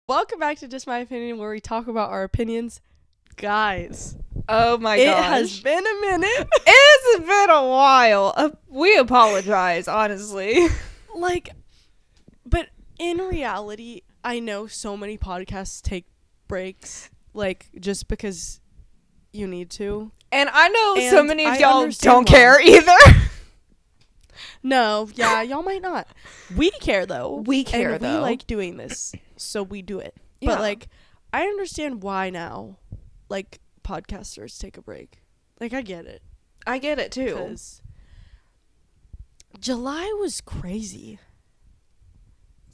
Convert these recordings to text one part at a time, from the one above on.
Welcome back to Just My Opinion, where we talk about our opinions. Guys, Oh my it gosh. has been a minute. It's been a while. We apologize, honestly. But in reality, I know so many podcasts take breaks, just because you need to. And I know And so many of I y'all understand don't why. care either. No, yeah, y'all might not. We care, though. We care, and though. we like doing this, so we do it. Yeah. But, I understand why now, podcasters take a break. I get it. I get it, too. Because July was crazy.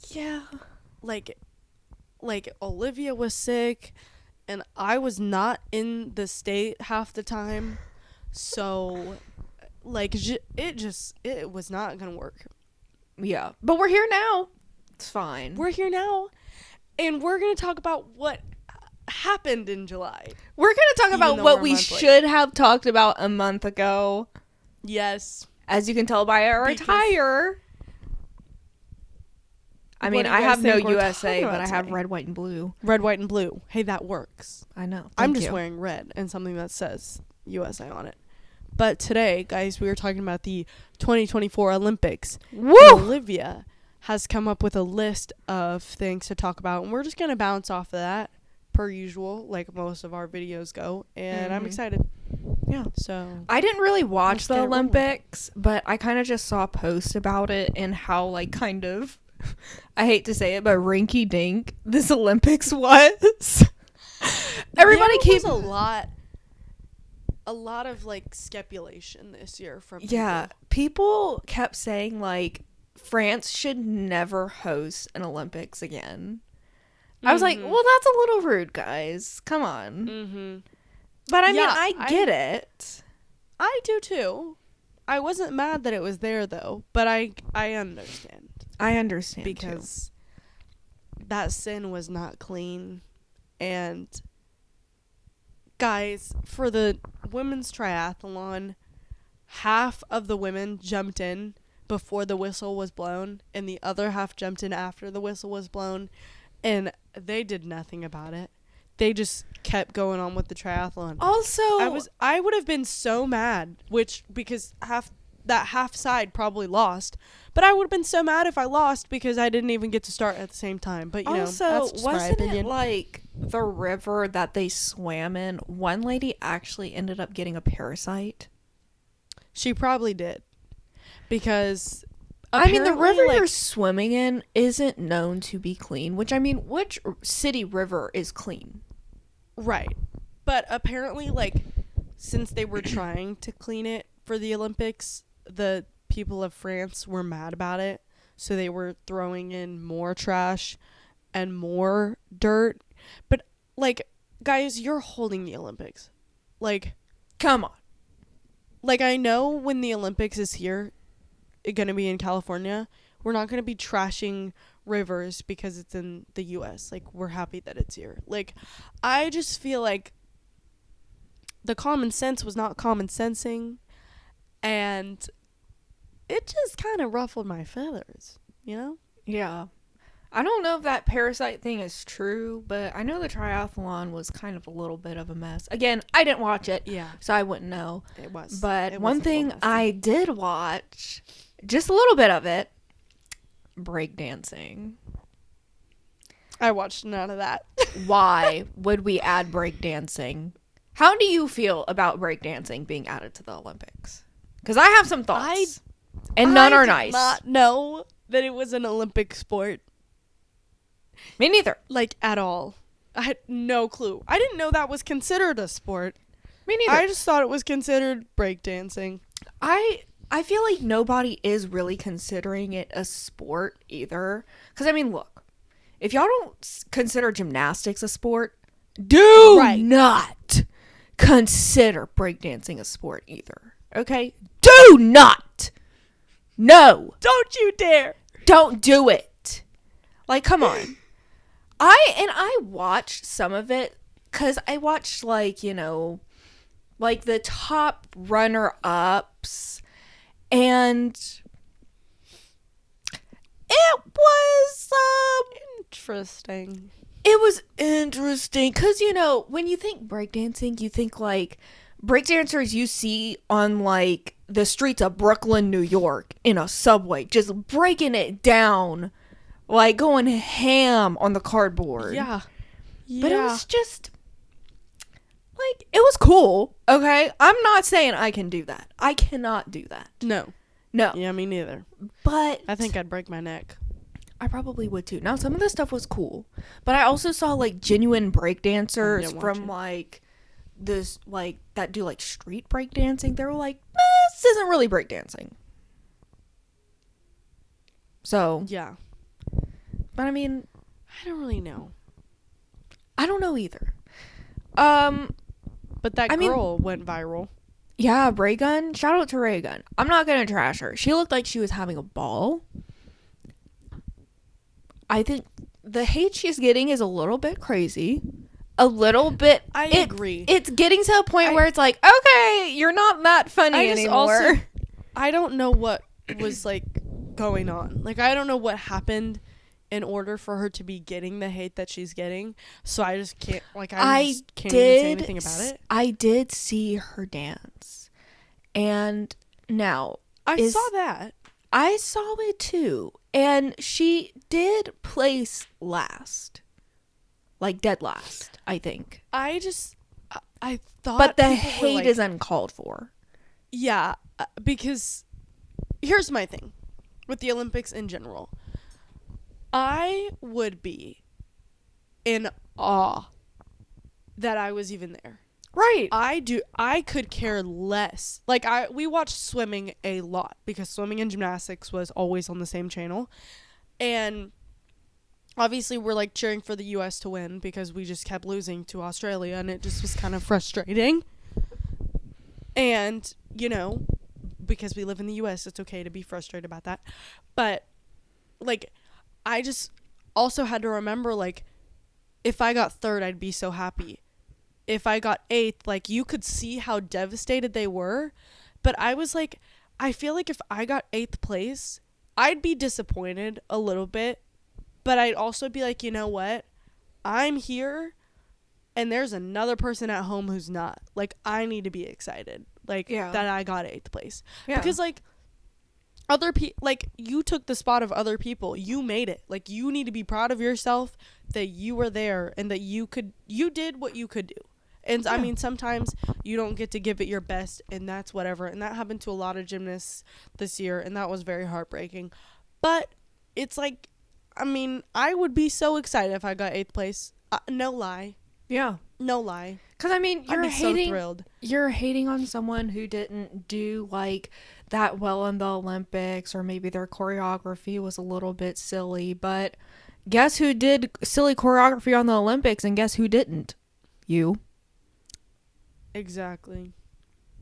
Yeah. Like Olivia was sick, and I was not in the state half the time, so it was not gonna work. Yeah. But we're here now. It's fine. We're here now, and we're gonna talk about what happened in July. We're going to talk Even about though what we're a we month late. should have talked about a month ago. Yes. As you can tell by our Because- attire. I What mean, do you I guys have no think we're USA, talking but about I have today? red, white, and blue. Red, white, and blue. Hey, that works. I know. I'm Thank just you. wearing red and something that says USA on it. But today, guys, we were talking about the 2024 Olympics. Woo! And Olivia has come up with a list of things to talk about, and we're just going to bounce off of that, per usual, like most of our videos go. And I'm Mhm. excited. Yeah. So, I didn't really watch Let's the get it rolling. Olympics, but I kind of just saw a post about it and how, kind of, I hate to say it, but rinky dink this Olympics was. Everybody there keeps. was a lot of, speculation this year from Yeah. People kept saying, France should never host an Olympics again. I was like, Mhm. well, that's a little rude, guys. Come on. Mm-hmm. But I mean, Yeah, I get it. I do, too. I wasn't mad that it was there, though, but I understand. I understand. Because that sin was not clean. And guys, for the women's triathlon, half of the women jumped in before the whistle was blown, and the other half jumped in after the whistle was blown, and they did nothing about it. They just kept going on with the triathlon. Also, I would have been so mad, because half side probably lost, but I would have been so mad if I lost because I didn't even get to start at the same time. But that's just my wasn't opinion. it the river that they swam in? One lady actually ended up getting a parasite. She probably did, because I mean, the apparently, river you're swimming in isn't known to be clean. Which city river is clean? right, but apparently, since they were trying to clean it for the Olympics, the people of France were mad about it, so they were throwing in more trash and more dirt. But guys, you're holding the Olympics. Come on. I know when the Olympics is here, going to be in California, we're not going to be trashing rivers because it's in the U.S. We're happy that it's here. I just feel like the common sense was not common sensing, and it just kind of ruffled my feathers, you know? Yeah. I don't know if that parasite thing is true, but I know the triathlon was kind of a little bit of a mess. Again, I didn't watch it, Yeah, so I wouldn't know. it was. But It was one a little thing messy. I did watch, just a little bit of it, breakdancing. I watched none of that. Why would we add breakdancing? How do you feel about breakdancing being added to the Olympics? Because I have some thoughts, and none are nice. I did not know that it was an Olympic sport. Me neither. At all. I had no clue. I didn't know that was considered a sport. Me neither. I just thought it was considered breakdancing. I feel like nobody is really considering it a sport either. Because, I mean, look. If y'all don't consider gymnastics a sport, do not consider breakdancing a sport either. Okay? Do not! No! Don't you dare! Don't do it! Come on. I watched some of it because I watched, the top runner-ups, and it was, Interesting. It was interesting because, you know, when you think breakdancing, you think like breakdancers you see on like the streets of Brooklyn, New York in a subway, just breaking it down, like going ham on the cardboard. Yeah. But it was just like, it was cool. Okay. I'm not saying I can do that. I cannot do that. No. No. Yeah, me neither. But I think I'd break my neck. I probably would too. Now, some of this stuff was cool, but I also saw like genuine breakdancers from like this, like that do like street breakdancing. They were like, this isn't really breakdancing. So, yeah. But I mean, I don't really know. I don't know either. But that girl went viral. Yeah, Raygun. Shout out to Raygun. I'm not gonna trash her. She looked like she was having a ball. I think the hate she's getting is a little bit crazy. A little bit. I agree. It's getting to a point where it's like, okay, you're not that funny anymore. I don't know what was like going on. Like, I don't know what happened in order for her to be getting the hate that she's getting. So I just can't, like, I just can't even say anything about it. I did see her dance. And now I saw that. I saw it too. And she did place last. Like dead last, I think. I thought. But the hate is uncalled for. Yeah, because here's my thing with the Olympics in general. I would be in awe that I was even there. Right. I could care less. Like, we watched swimming a lot because swimming and gymnastics was always on the same channel. And obviously we're like cheering for the US to win because we just kept losing to Australia and it just was kind of frustrating. And, you know, because we live in the US, it's okay to be frustrated about that. But like, I just also had to remember, like, if I got third, I'd be so happy. If I got eighth, like, you could see how devastated they were. But I was like, I feel like if I got eighth place, I'd be disappointed a little bit. But I'd also be like, you know what? I'm here, and there's another person at home who's not. Like, I need to be excited, like, that I got eighth place. Yeah. Because, like, other people, like, you took the spot of other people. You made it. Like, you need to be proud of yourself that you were there and that you did what you could do. And I mean, sometimes you don't get to give it your best, and that's whatever. And that happened to a lot of gymnasts this year, and that was very heartbreaking. But it's like, I mean, I would be so excited if I got eighth place. No lie. Yeah. No lie. Because, I mean, I'd be so thrilled. You're hating on someone who didn't do, like, that well in the Olympics, or maybe their choreography was a little bit silly. But guess who did silly choreography on the Olympics, and guess who didn't? You. Exactly.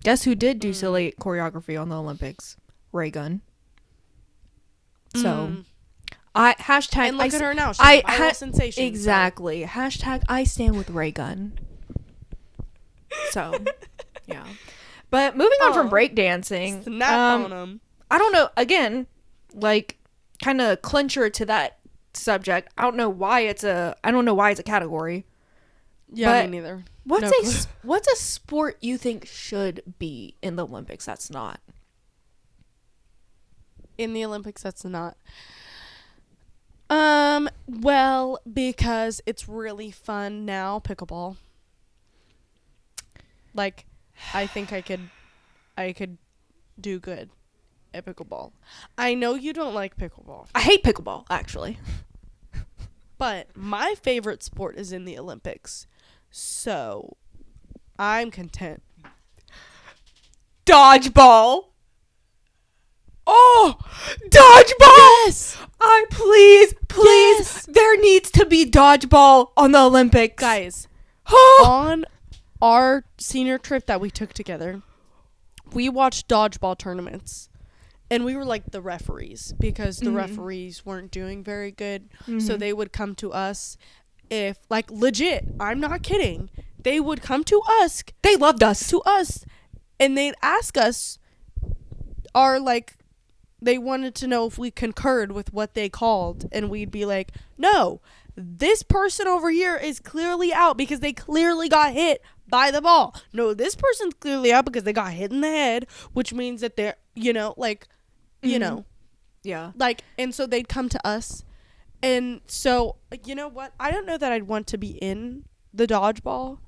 Guess who did do silly choreography on the Olympics? Raygun. So, hashtag. And look at her now. She's a viral sensation. Exactly. So. Hashtag I stand with Raygun. So, yeah. But moving on from breakdancing. Snap on them. I don't know. Again, like, kind of clincher to that subject. I don't know why it's a category. Yeah, me neither. What's a sport you think should be in the Olympics that's not? In the Olympics that's not. Well, because it's really fun now, pickleball. Like, I think I could do good at pickleball. I know you don't like pickleball. I hate pickleball, actually. But my favorite sport is in the Olympics. So, I'm content. Dodgeball. Oh, dodgeball! Yes! Please, yes. There needs to be dodgeball on the Olympics. Guys, on our senior trip that we took together, we watched dodgeball tournaments. And we were like the referees because the referees weren't doing very good. So they would come to us if, like, legit, I'm not kidding. They would come to us. They loved us. To us. And they'd ask us, they wanted to know if we concurred with what they called. And we'd be like, no. this person over here is clearly out because they clearly got hit by the ball. No, this person's clearly out because they got hit in the head, which means that they're, Yeah. like, and so they'd come to us. And so, you know what? I don't know that I'd want to be in the dodgeball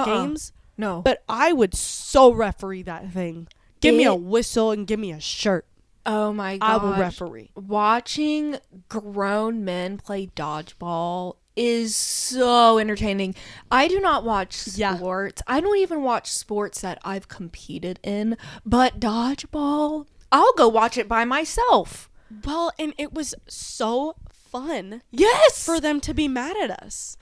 games. No. But I would so referee that thing. Give me a whistle and give me a shirt. Oh my gosh. I will referee. Watching grown men play dodgeball is so entertaining. I do not watch sports. I don't even watch sports that I've competed in. But dodgeball, I'll go watch it by myself. Well, and it was so fun. Yes. For them to be mad at us.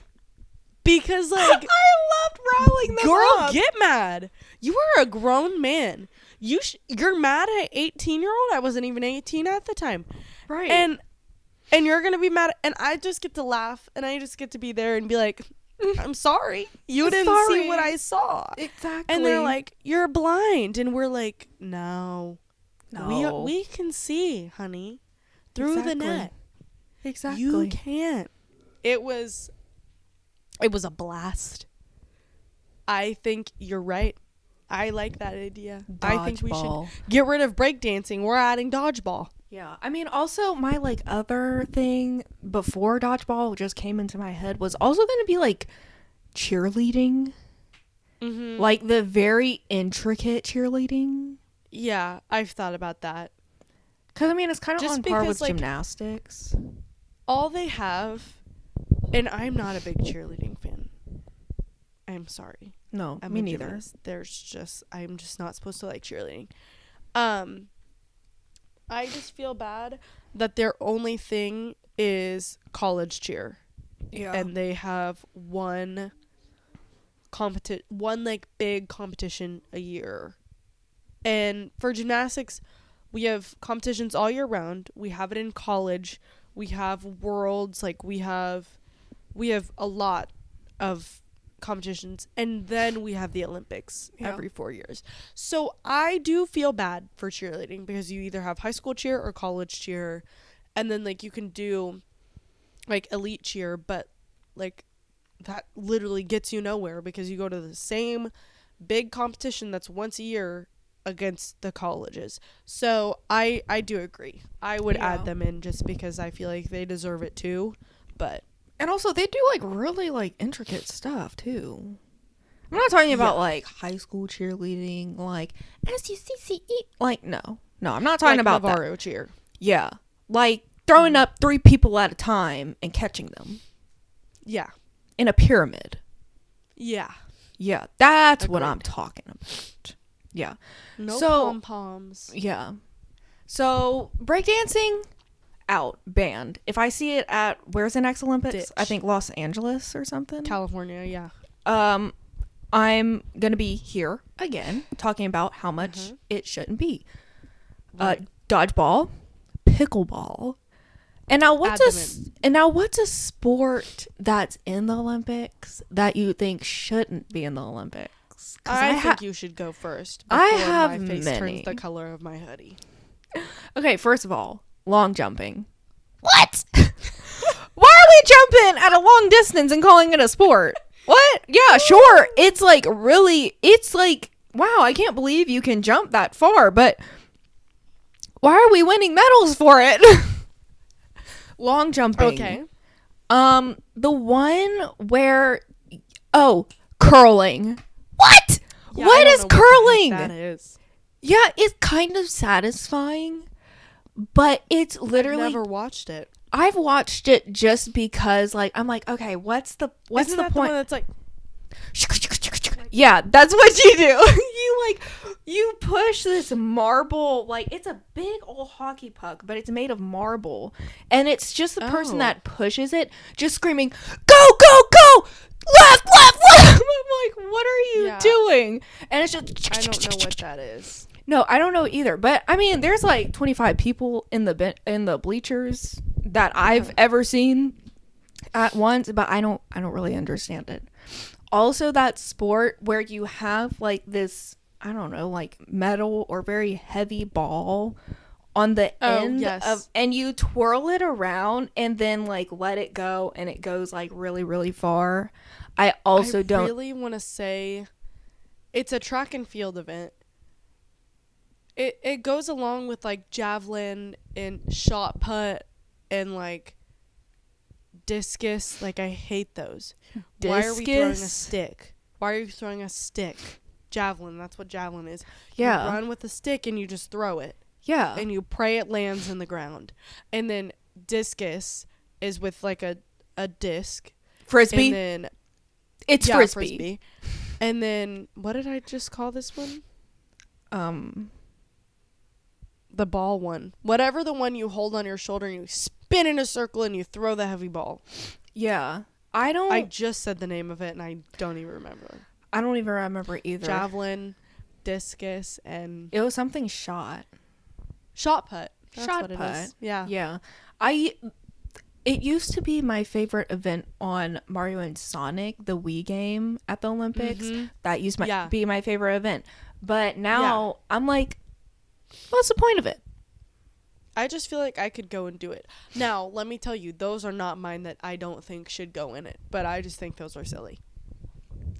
Because, like, I loved riling them girl, get mad. You are a grown man. You're mad at 18-year-old. I wasn't even 18 at the time. Right. And you're going to be mad. And I just get to laugh. And I just get to be there and be like, I'm sorry. You didn't see what I saw. Exactly. And they're like, you're blind. And we're like, no. We can see, honey. Through the net. Exactly. You can't. It was a blast. I think you're right. I like that idea. I think we should get rid of breakdancing. We're adding dodgeball. Yeah. I mean, also, my, like, other thing before dodgeball just came into my head was also going to be, like, cheerleading. Mm-hmm. Like, the very intricate cheerleading. Yeah, I've thought about that. Because, I mean, it's kind of just on par with like, gymnastics. All they have, and I'm not a big cheerleading fan. I'm sorry. No, I'm me neither. I'm just not supposed to like cheerleading. I just feel bad that their only thing is college cheer. Yeah. And they have one like big competition a year. And for gymnastics, we have competitions all year round. We have it in college. We have worlds, like we have a lot of competitions, and then we have the Olympics every 4 years. So I do feel bad for cheerleading because you either have high school cheer or college cheer, and then like you can do like elite cheer, but like that literally gets you nowhere because you go to the same big competition that's once a year against the colleges. So I do agree. I would add them in just because I feel like they deserve it too. But and also they do like really like intricate stuff too. I'm not talking about like high school cheerleading, like SUCCE. Like no, I'm not talking about Navarro that. cheer. Yeah, like throwing up 3 people at a time and catching them. Yeah, in a pyramid. Yeah, that's what I'm talking about. Yeah. No pom-poms. Yeah. So breakdancing, out, banned. If I see it at where's the next Olympics? Ditch. I think Los Angeles or something. California, yeah. I'm gonna be here again talking about how much it shouldn't be. Right. Dodgeball, pickleball, and now what's a sport that's in the Olympics that you think shouldn't be in the Olympics? I think you should go first. I have my face many. turns the color of my hoodie. Okay, first of all, long jumping. What? Why are we jumping at a long distance and calling it a sport? What? Yeah, sure. It's like wow, I can't believe you can jump that far, but why are we winning medals for it? Long jumping. Okay. The one where curling. What? Yeah, what is curling? What that is. Yeah, it's kind of satisfying, but it's literally I've never watched it. I've watched it just because like I'm like, okay, what's the Isn't that point? The one that's like yeah, that's what you do. you push this marble, like it's a big old hockey puck, but it's made of marble, and it's just the person that pushes it just screaming, go, go, go, left, left, left. I'm like, what are you doing? And it's just I don't know what that is. No, I don't know either. But I mean, there's like 25 people in the bleachers that I've ever seen at once, but I don't really understand it. Also, that sport where you have like this, I don't know, like metal or very heavy ball on the Oh, end yes. of, and you twirl it around and then like let it go and it goes like really, really far. I also don't really want to say it's a track and field event. It goes along with like javelin and shot put and like discus. Like, I hate those. Why are we throwing a Discus? stick? Why are you throwing a stick? Javelin, that's what javelin is. Yeah. You run with a stick and you just throw it. Yeah. And you pray it lands in the ground. And then discus is with like a disc. Frisbee. And then It's yeah, frisbee. And then what did I just call this one? The ball one. Whatever the one you hold on your shoulder and you spin in a circle and you throw the heavy ball. Yeah. I just said the name of it and I don't even remember. I don't even remember either. Javelin, discus, and It was something shot. shot put. That's Shot what put. it is. Yeah. Yeah. It used to be my favorite event on Mario and Sonic, the Wii game at the Olympics. Mm-hmm. That used to be my favorite event. But now Yeah. I'm like, what's the point of it? I just feel like I could go and do it. Now, let me tell you, those are not mine that I don't think should go in it. But I just think those are silly.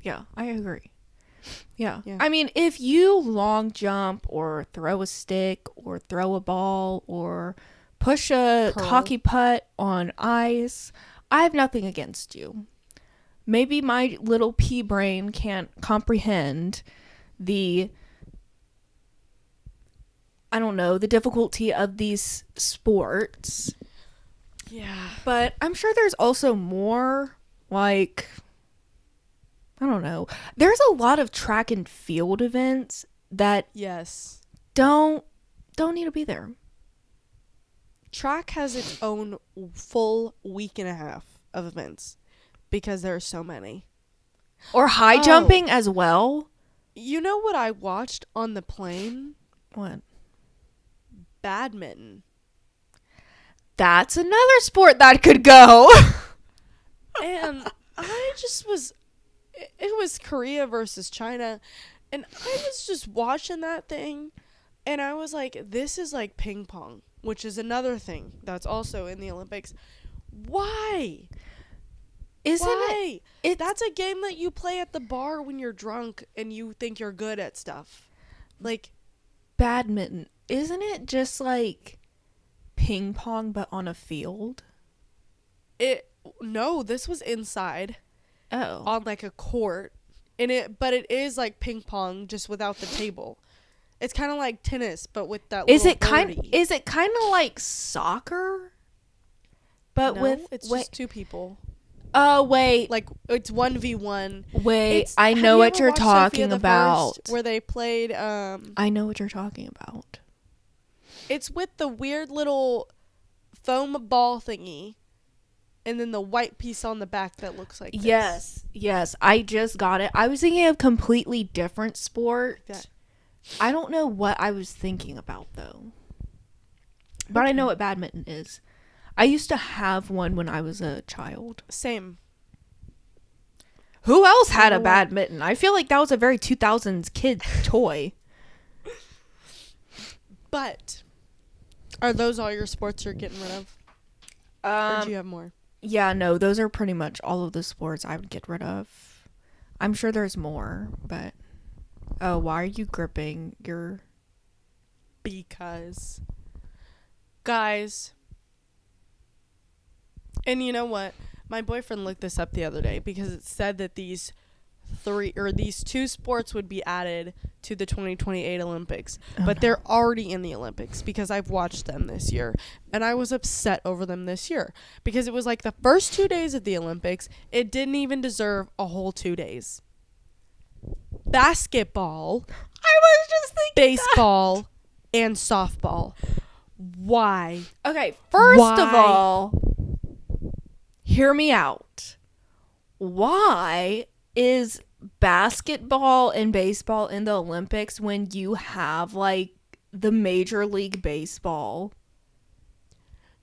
Yeah, I agree. Yeah. Yeah. I mean, if you long jump or throw a stick or throw a ball or push a Curl. hockey putt on ice, I have nothing against you. Maybe my little pea brain can't comprehend the difficulty of these sports. Yeah. But I'm sure there's also more, like, I don't know. There's a lot of track and field events that Yes. don't need to be there. Track has its own full week and a half of events because there are so many. Or high Oh. jumping as well. You know what I watched on the plane? What? Badminton. That's another sport that could go. And I just was, it was Korea versus China. And I was just watching that thing. And I was like, this is like ping pong, which is another thing that's also in the Olympics. Why? Isn't it? That's a game that you play at the bar when you're drunk and you think you're good at stuff. Like, Badminton. Isn't it just like ping pong but on a field? no, this was inside Oh. on like a court. But it is like ping pong just without the table. It's kind of like tennis, but with that Is little it kind of like soccer? But no, with it's wait. just two people. Oh, wait. Like, it's 1v1. Wait, I know what you're talking about. Where they played I know what you're talking about. it's with the weird little foam ball thingy and then the white piece on the back that looks like this. Yes, I just got it. I was thinking of completely different sport. Yeah. I don't know what I was thinking about though. But I know what badminton is. I used to have one when I was a child. Same. Who else had a badminton? I feel like that was a very 2000s kid toy. But are those all your sports you're getting rid of? Or do you have more? Yeah, no, those are pretty much all of the sports I would get rid of. I'm sure there's more, but oh, why are you gripping your Because guys, and you know what? My boyfriend looked this up the other day because it said that these two sports would be added to the 2028 Olympics. But they're already in the Olympics because I've watched them this year. And I was upset over them this year because it was like the first 2 days of the Olympics. It didn't even deserve a whole 2 days. Basketball. I was just thinking Baseball and softball. Why? Okay, first of Why? all, hear me out. Why is basketball and baseball in the Olympics when you have like the Major League Baseball?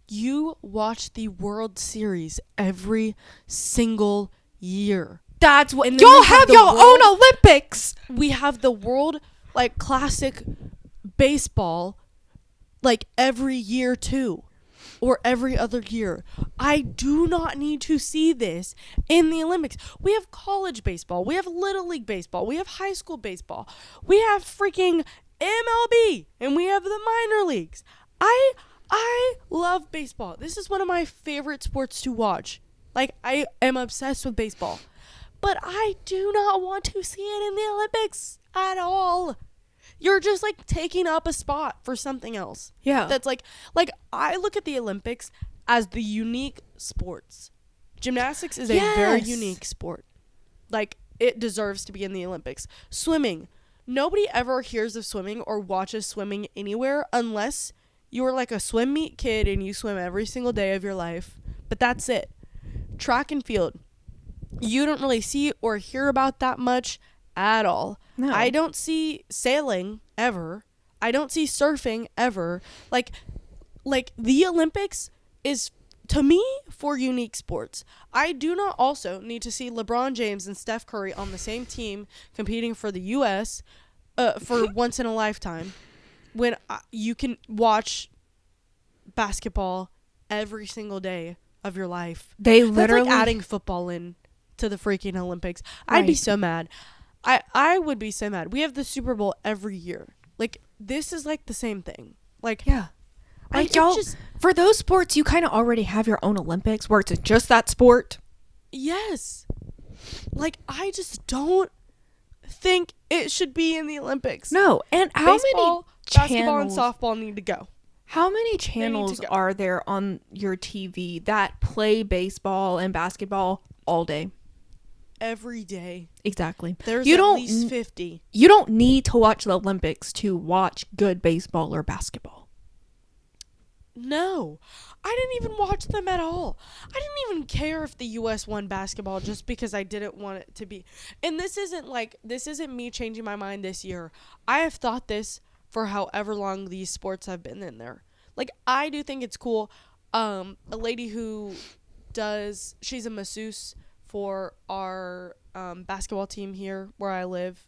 You watch the World Series every single year. That's what And then y'all we have have the your world- own Olympics. We have the World like classic baseball like every year too, or every other year. I do not need to see this in the Olympics. We have college baseball, we have little league baseball, we have high school baseball, we have freaking MLB, and we have the minor leagues. I love baseball. This is one of my favorite sports to watch. Like, I am obsessed with baseball. But I do not want to see it in the Olympics at all. You're just like taking up a spot for something else. Yeah. That's like I look at the Olympics as the unique sports. Gymnastics is a very unique sport. Like, it deserves to be in the Olympics. Swimming. Nobody ever hears of swimming or watches swimming anywhere unless you're like a swim meet kid and you swim every single day of your life. But that's it. Track and field. You don't really see or hear about that much at all. No. I don't see sailing ever. I don't see surfing ever. Like the Olympics is, to me, for unique sports. I do not also need to see LeBron James and Steph Curry on the same team competing for the U.S. For once in a lifetime, when you can watch basketball every single day of your life. They That's literally like adding football in to the freaking Olympics. Right. I'd be so mad. I would be so mad. We have the Super Bowl every year. Like, this is like the same thing. Like, yeah. Like, y'all, for those sports, you kind of already have your own Olympics where it's just that sport. Yes. Like, I just don't think it should be in the Olympics. No. And how Baseball, many basketball, and channels, softball need to go. how many channels are there on your TV that play baseball and basketball all day? Every day. Exactly. There's you at don't least 50. You don't need to watch the Olympics to watch good baseball or basketball. No. I didn't even watch them at all. I didn't even care if the U.S. won basketball just because I didn't want it to be. And this isn't me changing my mind this year. I have thought this for however long these sports have been in there. Like, I do think it's cool. A lady who she's a masseuse for our basketball team here where I live,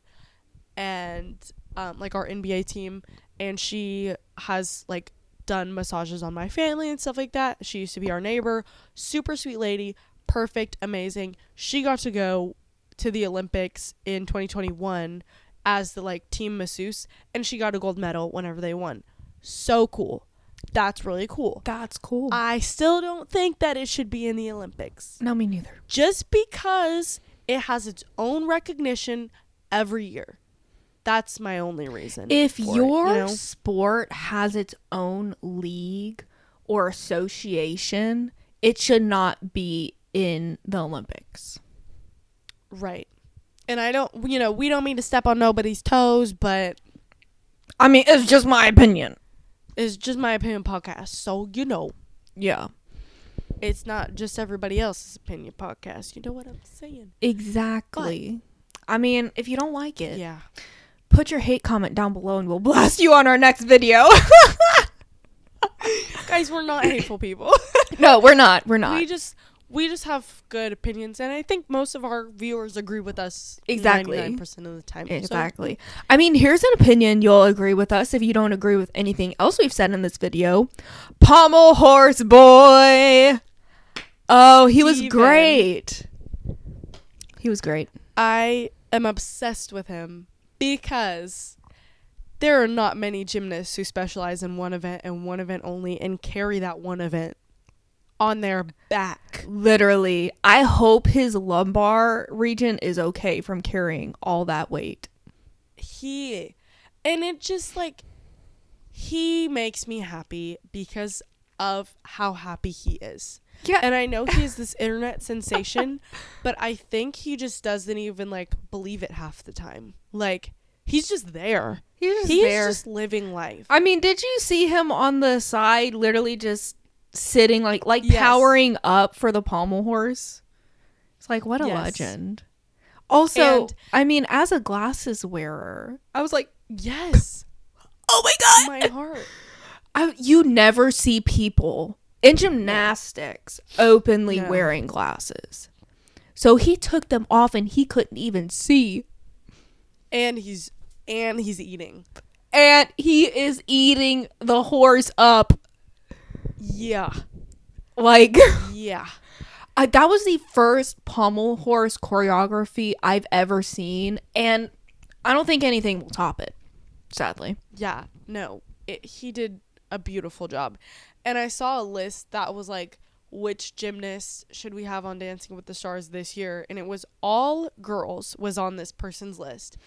and like our NBA team, and she has like done massages on my family and stuff like that. She used to be our neighbor. Super sweet lady, perfect, amazing. She got to go to the Olympics in 2021 as the like team masseuse, and she got a gold medal whenever they won. So cool. That's really cool. That's cool. I still don't think that it should be in the Olympics. No, me neither. Just because it has its own recognition every year. That's my only reason. If your sport has its own league or association, it should not be in the Olympics. Right. And I don't, we don't mean to step on nobody's toes, but I mean, it's just my opinion. It's just my opinion podcast. So, Yeah. It's not just everybody else's opinion podcast. You know what I'm saying? Exactly. But, I mean, if you don't like it, yeah, put your hate comment down below and we'll blast you on our next video. Guys, we're not hateful people. No, we're not. We're not. We just have good opinions, and I think most of our viewers agree with us. Exactly. 99% of the time. Exactly. So. I mean, here's an opinion you'll agree with us if you don't agree with anything else we've said in this video. Pommel horse boy. Oh, he was great. He was great. I am obsessed with him because there are not many gymnasts who specialize in one event and one event only and carry that one event on their back. Literally. I hope his lumbar region is okay from carrying all that weight. And it just like, he makes me happy because of how happy he is. Yeah. And I know he is this internet sensation, but I think he just doesn't even like believe it half the time. Like, he's just there. He's just living life. I mean, did you see him on the side literally just sitting like powering up for the pommel horse? It's like, what a legend. Also, I mean, as a glasses wearer, I was like, yes. Oh my god. My heart. You never see people in gymnastics openly wearing glasses. So he took them off and he couldn't even see. And he's eating. and he is eating the horse up. Yeah. Like, Yeah. that was the first pommel horse choreography I've ever seen, and I don't think anything will top it, sadly. Yeah. No. He did a beautiful job. And I saw a list that was like, which gymnasts should we have on Dancing with the Stars this year? And it was all girls was on this person's list.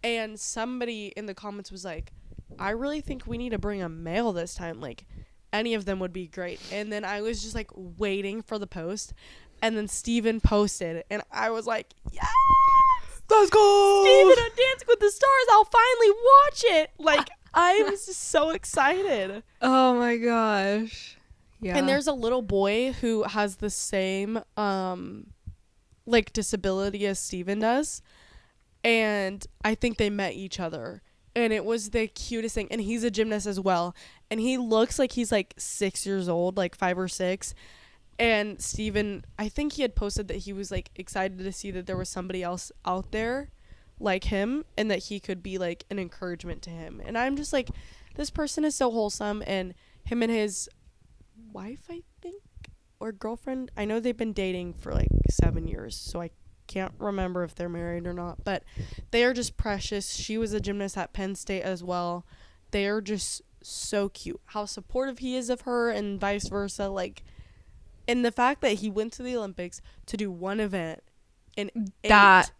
And somebody in the comments was like, I really think we need to bring a male this time. Like, any of them would be great. And then I was just like waiting for the post. And then Steven posted. And I was like, yes! Let's go! Steven on Dancing with the Stars. I'll finally watch it. Like, I was just so excited. Oh my gosh. Yeah. And there's a little boy who has the same like disability as Steven does. And I think they met each other. And it was the cutest thing. And he's a gymnast as well. And he looks like he's like 6 years old, like 5 or 6. And Steven, I think he had posted that he was like excited to see that there was somebody else out there like him and that he could be like an encouragement to him. And I'm just like, this person is so wholesome. And him and his wife, I think, or girlfriend, I know they've been dating for like 7 years, so I can't remember if they're married or not, but they are just precious. She was a gymnast at Penn State as well. They are just so cute. How supportive he is of her and vice versa. Like, and the fact that he went to the Olympics to do one event and that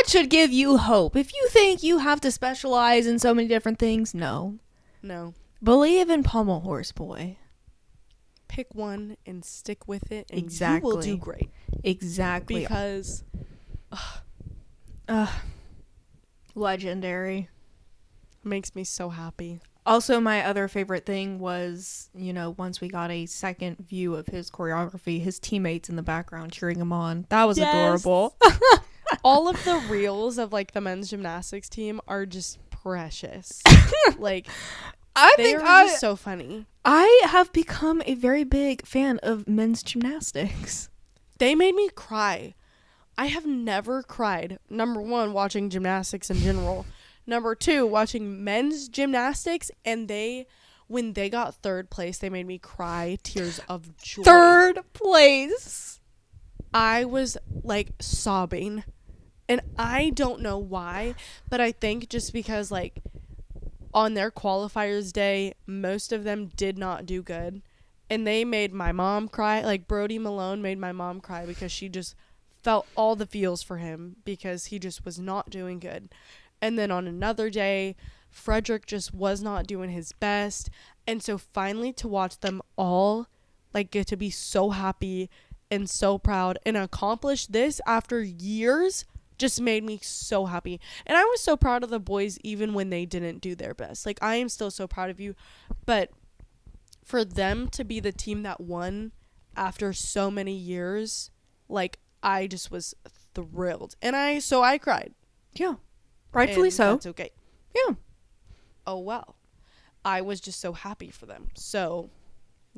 should give you hope. If you think you have to specialize in so many different things, no. Believe in pommel horse boy. Pick one and stick with it, and exactly. You will do great. Exactly. Because legendary. Makes me so happy. Also, my other favorite thing was, once we got a second view of his choreography, his teammates in the background cheering him on. That was adorable. All of the reels of like the men's gymnastics team are just precious. Like, they are just so funny. I have become a very big fan of men's gymnastics. They made me cry. I have never cried. Number one, watching gymnastics in general. Number two, watching men's gymnastics, and when they got third place, they made me cry tears of joy. Third place. I was like sobbing, and I don't know why, but I think just because like on their qualifiers day, most of them did not do good, and they made my mom cry. Like, Brody Malone made my mom cry because she just felt all the feels for him because he just was not doing good. And then on another day, Frederick just was not doing his best. And so finally to watch them all like get to be so happy and so proud and accomplish this after years just made me so happy. And I was so proud of the boys even when they didn't do their best. Like, I am still so proud of you. But for them to be the team that won after so many years, like, I just was thrilled. And I cried. Yeah. Rightfully and so. That's okay. Yeah. Oh, well. I was just so happy for them. So,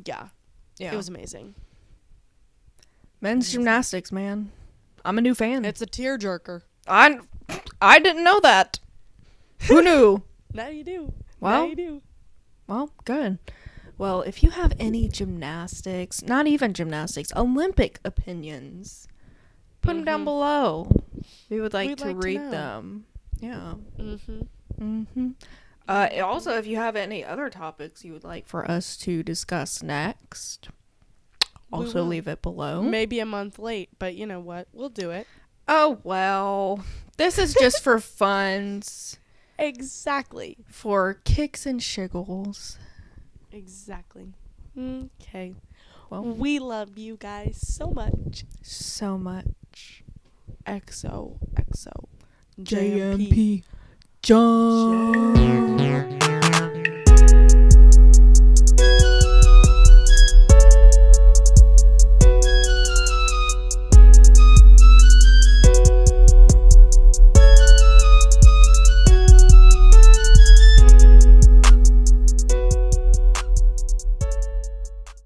yeah. It was amazing. Men's gymnastics, man. I'm a new fan. It's a tearjerker. I didn't know that. Who knew? Now you do. Well, now you do. Well, good. Well, if you have any gymnastics, not even gymnastics, Olympic opinions, put them down below. We would like to read them. Yeah. Also, if you have any other topics you would like for us to discuss next, also leave it below. Maybe a month late, but you know what? We'll do it. Oh, well. This is just for funs. Exactly. For kicks and shiggles. Exactly. Okay. Well, we love you guys so much. So much. XOXO. JMP. Jump.